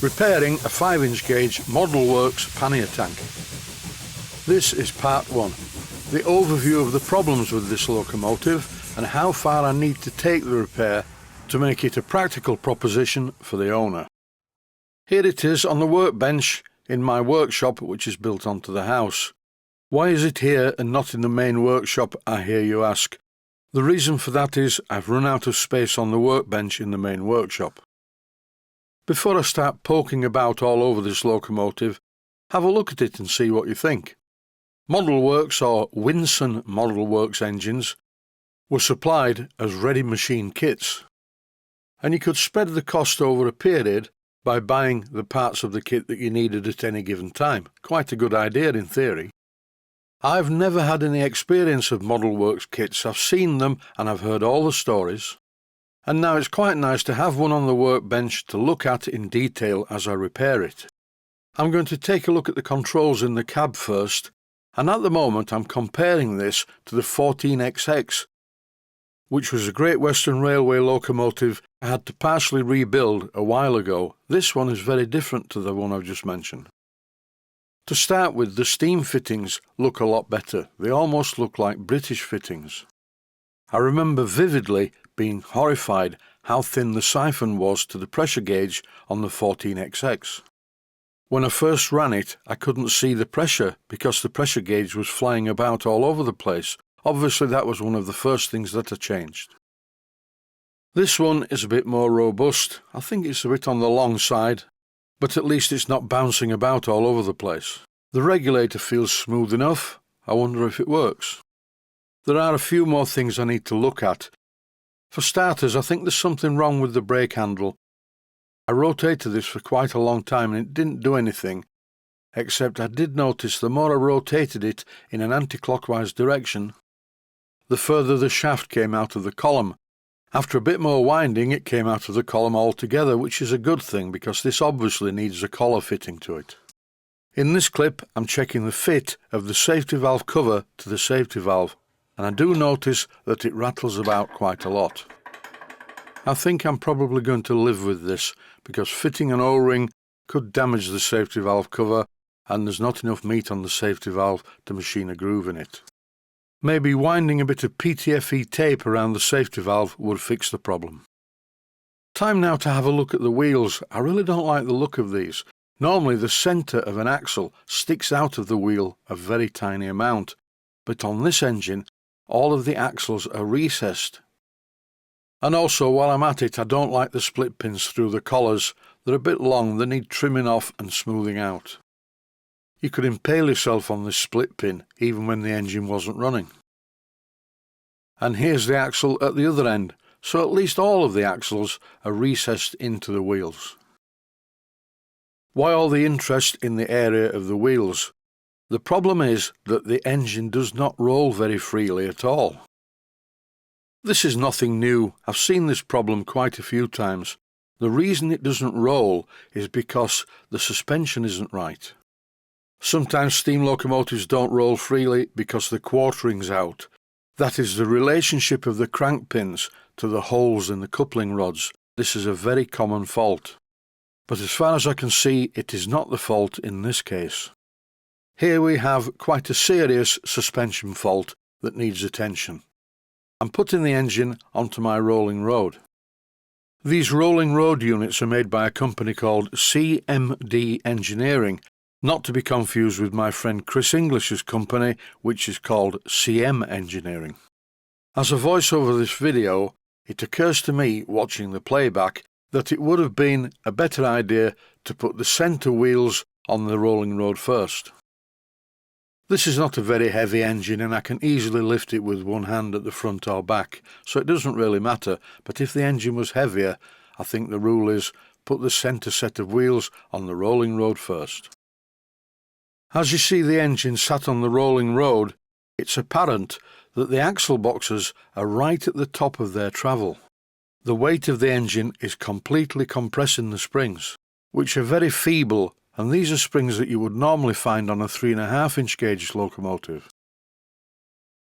Repairing a 5-inch gauge Modelworks Pannier Tank. This is part 1, the overview of the problems with this locomotive and how far I need to take the repair to make it a practical proposition for the owner. Here it is on the workbench in my workshop, which is built onto the house. Why is it here and not in the main workshop, I hear you ask? The reason for that is I've run out of space on the workbench in the main workshop. Before I start poking about all over this locomotive, have a look at it and see what you think. Modelworks or Winson Modelworks engines were supplied as ready machine kits, and you could spread the cost over a period by buying the parts of the kit that you needed at any given time. Quite a good idea in theory. I've never had any experience of Modelworks kits. I've seen them and I've heard all the stories. And now it's quite nice to have one on the workbench to look at in detail as I repair it. I'm going to take a look at the controls in the cab first, and at the moment I'm comparing this to the 14XX, which was a Great Western Railway locomotive I had to partially rebuild a while ago. This one is very different to the one I've just mentioned. To start with, the steam fittings look a lot better. They almost look like British fittings. I remember vividly being horrified how thin the siphon was to the pressure gauge on the 14XX. When I first ran it, I couldn't see the pressure because the pressure gauge was flying about all over the place. Obviously that was one of the first things that I changed. This one is a bit more robust. I think it's a bit on the long side, but at least it's not bouncing about all over the place. The regulator feels smooth enough. I wonder if it works. There are a few more things I need to look at. For starters, I think there's something wrong with the brake handle. I rotated this for quite a long time and it didn't do anything, except I did notice the more I rotated it in an anti-clockwise direction, the further the shaft came out of the column. After a bit more winding, it came out of the column altogether, which is a good thing because this obviously needs a collar fitting to it. In this clip, I'm checking the fit of the safety valve cover to the safety valve, and I do notice that it rattles about quite a lot. I think I'm probably going to live with this because fitting an O-ring could damage the safety valve cover and there's not enough meat on the safety valve to machine a groove in it. Maybe winding a bit of PTFE tape around the safety valve would fix the problem. Time now to have a look at the wheels. I really don't like the look of these. Normally the centre of an axle sticks out of the wheel a very tiny amount, but on this engine all of the axles are recessed. And also, while I'm at it, I don't like the split pins through the collars. They're a bit long, they need trimming off and smoothing out. You could impale yourself on this split pin even when the engine wasn't running. And here's the axle at the other end, so at least all of the axles are recessed into the wheels. Why all the interest in the area of the wheels? The problem is that the engine does not roll very freely at all. This is nothing new. I've seen this problem quite a few times. The reason it doesn't roll is because the suspension isn't right. Sometimes steam locomotives don't roll freely because the quartering's out. That is the relationship of the crank pins to the holes in the coupling rods. This is a very common fault. But as far as I can see, it is not the fault in this case. Here we have quite a serious suspension fault that needs attention. I'm putting the engine onto my rolling road. These rolling road units are made by a company called CMD Engineering, not to be confused with my friend Chris English's company, which is called CM Engineering. As I voice over this video, it occurs to me, watching the playback, that it would have been a better idea to put the centre wheels on the rolling road first. This is not a very heavy engine and I can easily lift it with one hand at the front or back, so it doesn't really matter, but if the engine was heavier, I think the rule is put the centre set of wheels on the rolling road first. As you see the engine sat on the rolling road, it's apparent that the axle boxes are right at the top of their travel. The weight of the engine is completely compressing the springs, which are very feeble, and these are springs that you would normally find on a 3.5-inch gauge locomotive.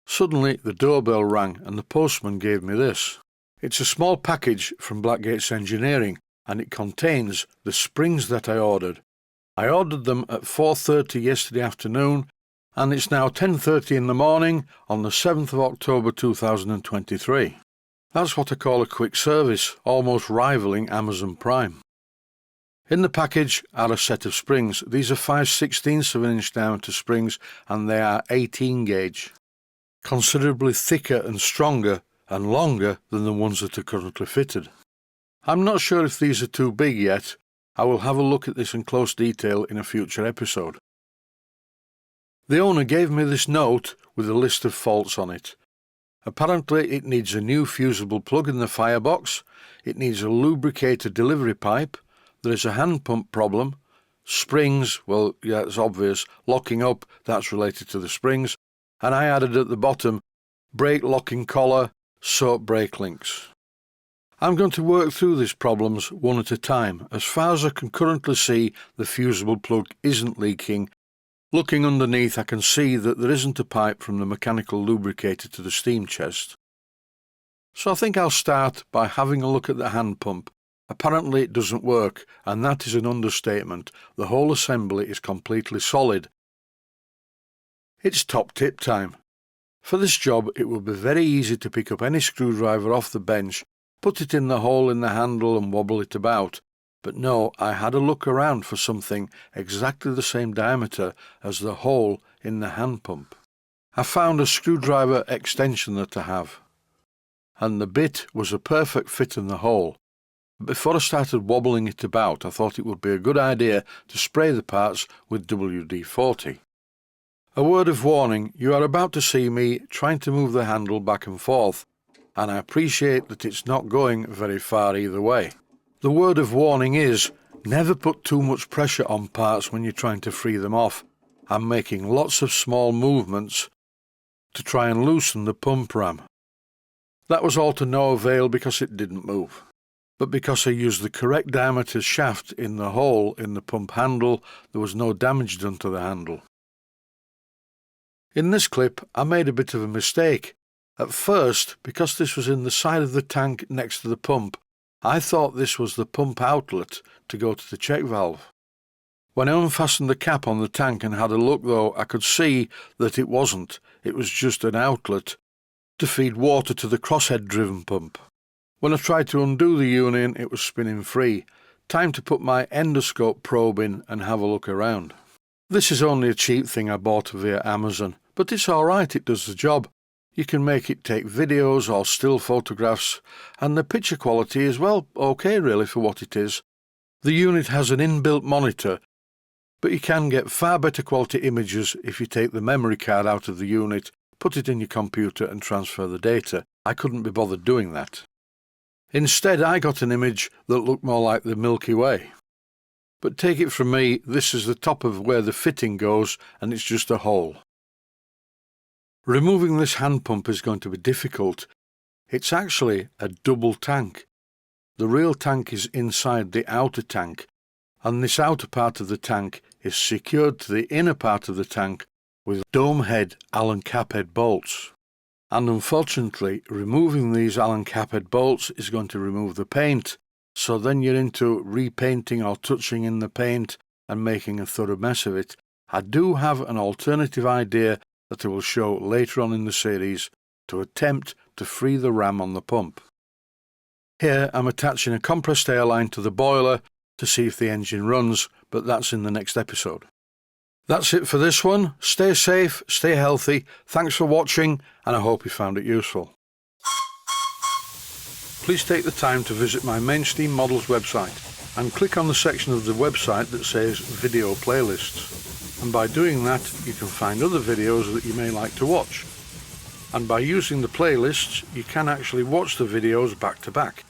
Suddenly the doorbell rang and the postman gave me this. It's a small package from Blackgates Engineering, and it contains the springs that I ordered. I ordered them at 4:30 yesterday afternoon, and it's now 10:30 in the morning on the 7th of October 2023. That's what I call a quick service, almost rivaling Amazon Prime. In the package are a set of springs. These are 5/16 of an inch diameter springs, and they are 18 gauge. Considerably thicker and stronger and longer than the ones that are currently fitted. I'm not sure if these are too big yet. I will have a look at this in close detail in a future episode. The owner gave me this note with a list of faults on it. Apparently it needs a new fusible plug in the firebox, it needs a lubricator delivery pipe, there is a hand pump problem, springs, well yeah it's obvious, locking up, that's related to the springs, and I added at the bottom, brake locking collar, soap brake links. I'm going to work through these problems one at a time. As far as I can currently see, the fusible plug isn't leaking. Looking underneath, I can see that there isn't a pipe from the mechanical lubricator to the steam chest. So I think I'll start by having a look at the hand pump. Apparently it doesn't work, and that is an understatement. The whole assembly is completely solid. It's top tip time. For this job, it will be very easy to pick up any screwdriver off the bench, put it in the hole in the handle and wobble it about. But no, I had a look around for something exactly the same diameter as the hole in the hand pump. I found a screwdriver extension that I have, and the bit was a perfect fit in the hole. But before I started wobbling it about, I thought it would be a good idea to spray the parts with WD-40. A word of warning, you are about to see me trying to move the handle back and forth, and I appreciate that it's not going very far either way. The word of warning is, never put too much pressure on parts when you're trying to free them off. I'm making lots of small movements to try and loosen the pump ram. That was all to no avail because it didn't move. But because I used the correct diameter shaft in the hole in the pump handle, there was no damage done to the handle. In this clip, I made a bit of a mistake. At first, because this was in the side of the tank next to the pump, I thought this was the pump outlet to go to the check valve. When I unfastened the cap on the tank and had a look though, I could see that it wasn't. It was just an outlet to feed water to the crosshead driven pump. When I tried to undo the unit, it was spinning free. Time to put my endoscope probe in and have a look around. This is only a cheap thing I bought via Amazon, but it's alright, it does the job. You can make it take videos or still photographs, and the picture quality is, well, okay really for what it is. The unit has an inbuilt monitor, but you can get far better quality images if you take the memory card out of the unit, put it in your computer and transfer the data. I couldn't be bothered doing that. Instead, I got an image that looked more like the Milky Way. But take it from me, this is the top of where the fitting goes, and it's just a hole. Removing this hand pump is going to be difficult. It's actually a double tank. The real tank is inside the outer tank, and this outer part of the tank is secured to the inner part of the tank with dome head Allen cap head bolts. And unfortunately, removing these Allen cap head bolts is going to remove the paint, so then you're into repainting or touching in the paint and making a thorough mess of it. I do have an alternative idea that I will show later on in the series to attempt to free the ram on the pump. Here I'm attaching a compressed air line to the boiler to see if the engine runs, but that's in the next episode. That's it for this one. Stay safe, stay healthy, thanks for watching, and I hope you found it useful. Please take the time to visit my Mainstream Models website and click on the section of the website that says Video Playlists. And by doing that, you can find other videos that you may like to watch. And by using the playlists, you can actually watch the videos back to back.